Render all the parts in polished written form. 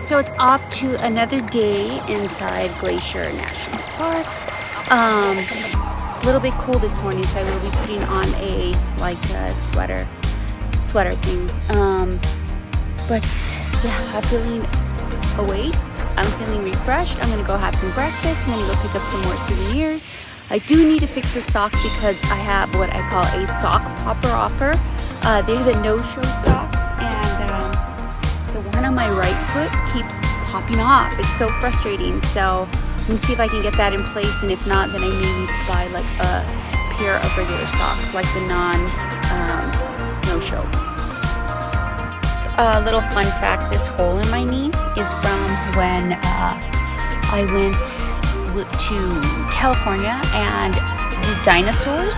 So it's off to another day inside Glacier National Park. It's a little bit cool this morning, so I will be putting on a sweater thing. But yeah, I'm feeling awake. I'm feeling refreshed. I'm gonna go have some breakfast. I'm gonna go pick up some more souvenirs. I do need to fix the sock because I have what I call a sock popper offer. They're the no-show socks, and the one on my right foot keeps popping off. It's so frustrating. So let me see if I can get that in place, and if not, then I may need to buy like a pair of regular socks, like the no-show. A little fun fact: this hole in my knee is from when I went to California and the dinosaurs.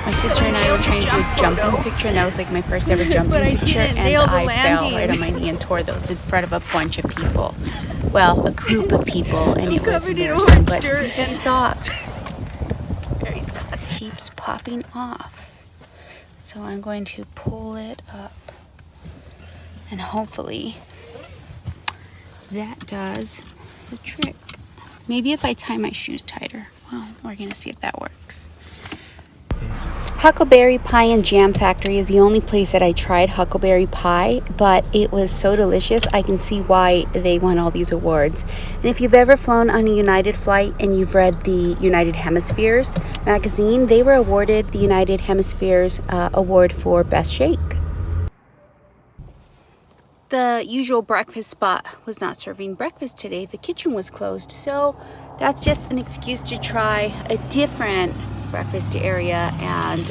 My sister and I were trying to do a jumping picture, and that was like my first ever jumping picture, and I fell right on my knee and tore those in front of a bunch of people. Well, a group of people, and it was embarrassing. But see, the sock, very sad, keeps popping off. So I'm going to pull it up, and hopefully that does the trick. Maybe if I tie my shoes tighter. Well, we're gonna see if that works. Huckleberry Pie and Jam Factory is the only place that I tried huckleberry pie, but it was so delicious. I can see why they won all these awards. And if you've ever flown on a United flight and you've read the United Hemispheres magazine, they were awarded the United Hemispheres award for Best Shake. The usual breakfast spot was not serving breakfast today. The kitchen was closed, so that's just an excuse to try a different breakfast area and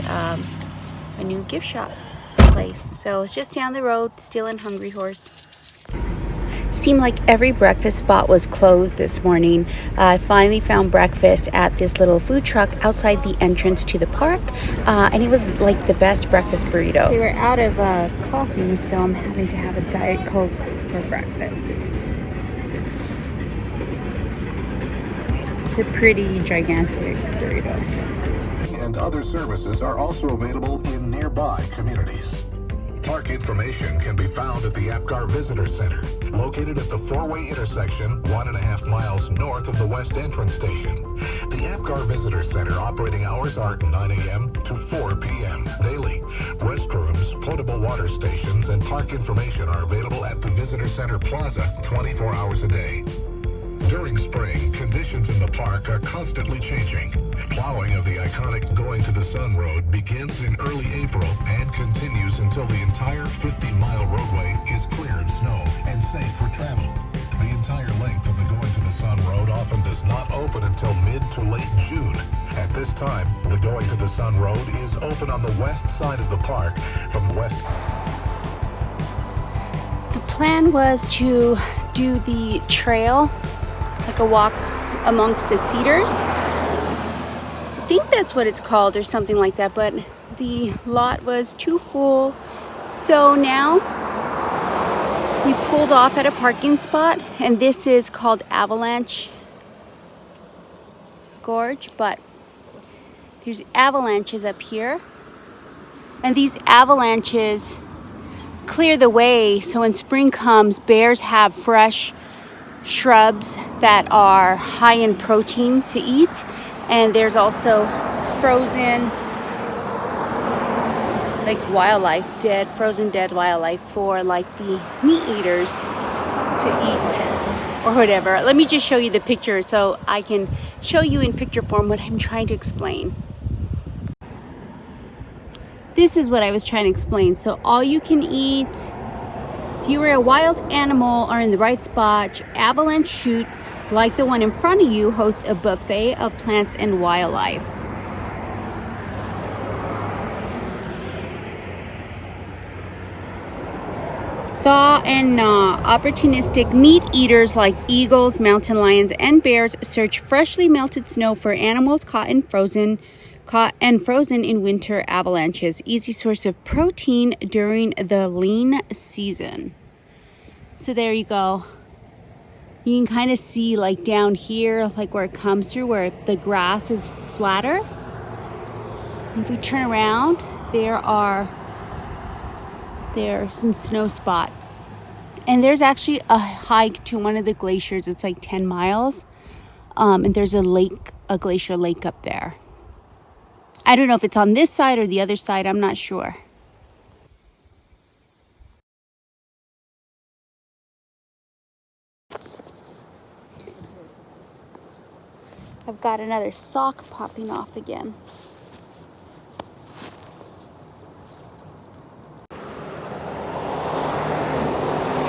a new gift shop place. So it's just down the road, still in Hungry Horse. Seemed like every breakfast spot was closed this morning. I finally found breakfast at this little food truck outside the entrance to the park, and it was like the best breakfast burrito. They were out of coffee, so I'm having to have a Diet Coke for breakfast. It's a pretty gigantic burrito. And other services are also available in nearby communities. Park information can be found at the Apgar Visitor Center, located at the four-way intersection 1.5 miles north of the West Entrance Station. The Apgar Visitor Center operating hours are 9 a.m. to 4 p.m. daily. Restrooms, potable water stations, and park information are available at the Visitor Center Plaza 24 hours a day. During spring, conditions in the park are constantly changing. Plowing of the iconic Going to the Sun Road begins in early April and continues until the entire 50-mile roadway is clear of snow and safe for travel. The entire length of the Going to the Sun Road often does not open until mid to late June. At this time, the Going to the Sun Road is open on the west side of the park from west. The plan was to do the trail, like a walk amongst the cedars. I think that's what it's called or something like that, but the lot was too full. So now we pulled off at a parking spot, and this is called Avalanche Gorge, but there's avalanches up here, and these avalanches clear the way so when spring comes, bears have fresh shrubs that are high in protein to eat. And there's also frozen, like wildlife, frozen dead wildlife for like the meat eaters to eat or whatever. Let me just show you the picture so I can show you in picture form what I'm trying to explain. This is what I was trying to explain. So all you can eat, if you were a wild animal, are in the right spot. Avalanche chutes, like the one in front of you, host a buffet of plants and wildlife. Thaw and gnaw. Opportunistic meat eaters like eagles, mountain lions, and bears search freshly melted snow for animals caught and frozen in winter avalanches. Easy source of protein during the lean season. So there you go. You can kind of see like down here, like where it comes through, where the grass is flatter. And if we turn around, there are some snow spots. And there's actually a hike to one of the glaciers. It's like 10 miles. And there's a lake, a glacier lake up there. I don't know if it's on this side or the other side. I'm not sure. I've got another sock popping off again.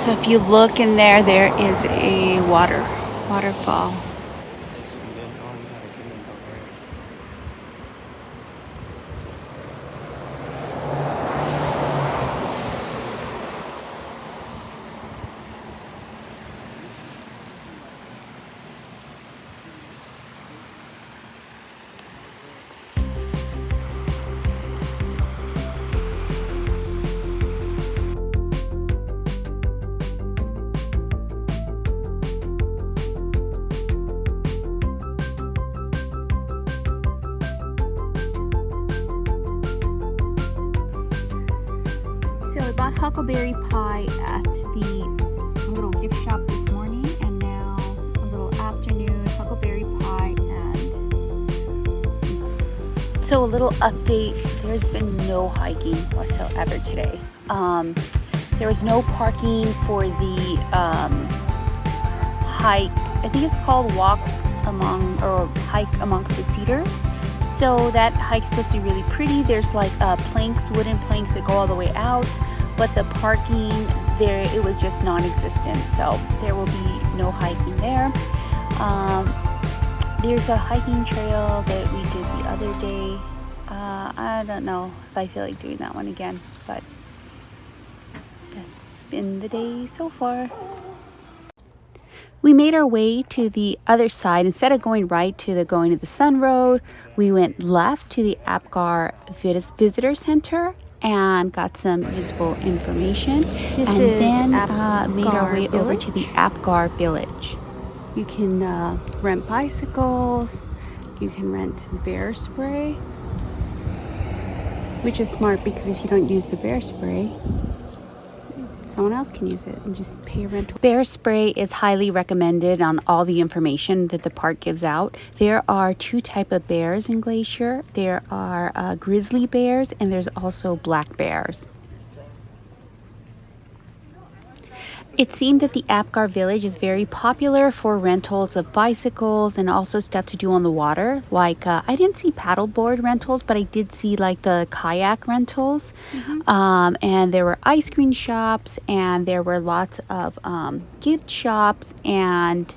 So if you look in there, there is a waterfall. So I bought huckleberry pie at the little gift shop this morning, and now a little afternoon huckleberry pie and so a little update. There's been no hiking whatsoever today. There was no parking for the hike. I think it's called walk among or hike amongst the cedars. So that hike's supposed to be really pretty. There's like planks, wooden planks that go all the way out, but the parking there, it was just non-existent. So there will be no hiking there. There's a hiking trail that we did the other day. I don't know if I feel like doing that one again, but that's been the day so far. We made our way to the other side. Instead of going right to the Going to the Sun Road, we went left to the Apgar Visitor Center and got some useful information. And then made our way over to the Apgar Village. You can rent bicycles. You can rent bear spray, which is smart because if you don't use the bear spray, someone else can use it and just pay a rental. Bear spray is highly recommended on all the information that the park gives out. There are two types of bears in Glacier. There are grizzly bears and there's also black bears. It seemed that the Apgar Village is very popular for rentals of bicycles and also stuff to do on the water. Like, I didn't see paddleboard rentals, but I did see like the kayak rentals. And there were ice cream shops and there were lots of gift shops and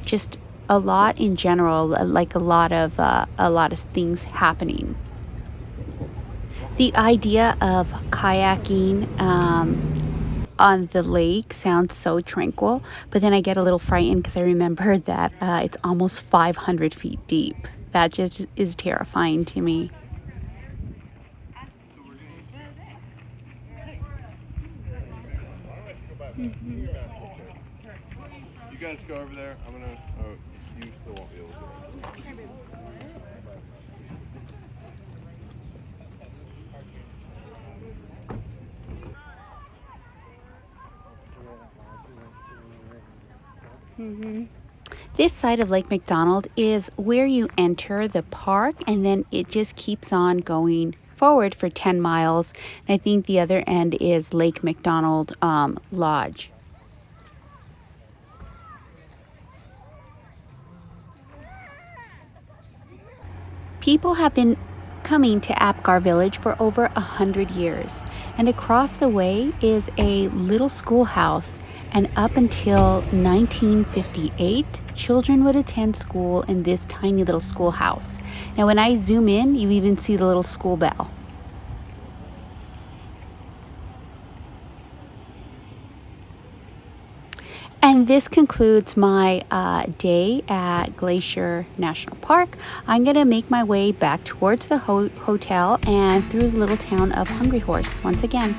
just a lot in general, like a lot of things happening. The idea of kayaking on the lake sounds so tranquil, but then I get a little frightened because I remember that it's almost 500 feet deep. That just is terrifying to me. You guys go over there. I'm gonna. Oh, you still won't be able to. This side of Lake McDonald is where you enter the park, and then it just keeps on going forward for 10 miles. And I think the other end is Lake McDonald Lodge. People have been coming to Apgar Village for over 100 years, and across the way is a little schoolhouse. And up until 1958, children would attend school in this tiny little schoolhouse. Now, when I zoom in, you even see the little school bell. And this concludes my day at Glacier National Park. I'm going to make my way back towards the hotel and through the little town of Hungry Horse once again.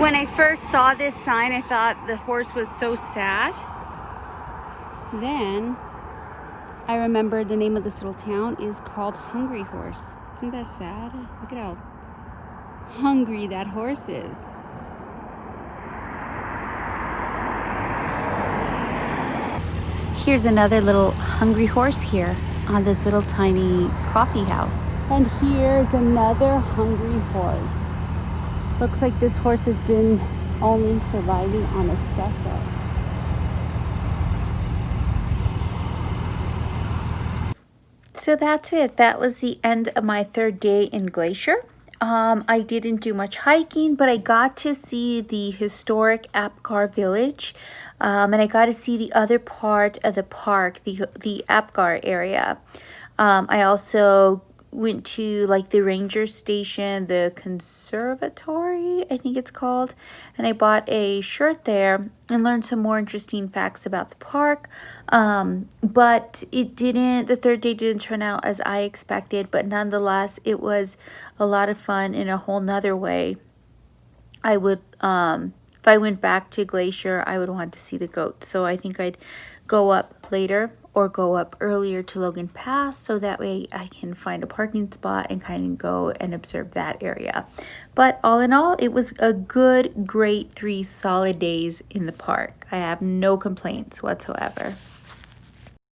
When I first saw this sign, I thought the horse was so sad. Then I remembered the name of this little town is called Hungry Horse. Isn't that sad? Look at how hungry that horse is. Here's another little hungry horse here on this little tiny coffee house. And here's another hungry horse. Looks like this horse has been only surviving on espresso. So that's it. That was the end of my third day in Glacier. I didn't do much hiking, but I got to see the historic Apgar village, and I got to see the other part of the park, the Apgar area. I also went to like the ranger station, the conservatory, I think it's called, and I bought a shirt there and learned some more interesting facts about the park. But the third day didn't turn out as I expected, but nonetheless, it was a lot of fun in a whole nother way. I would, if I went back to Glacier, I would want to see the goats. So I think I'd go up later or go up earlier to Logan Pass, so that way I can find a parking spot and kind of go and observe that area. But all in all, it was a great 3 solid days in the park. I have no complaints whatsoever.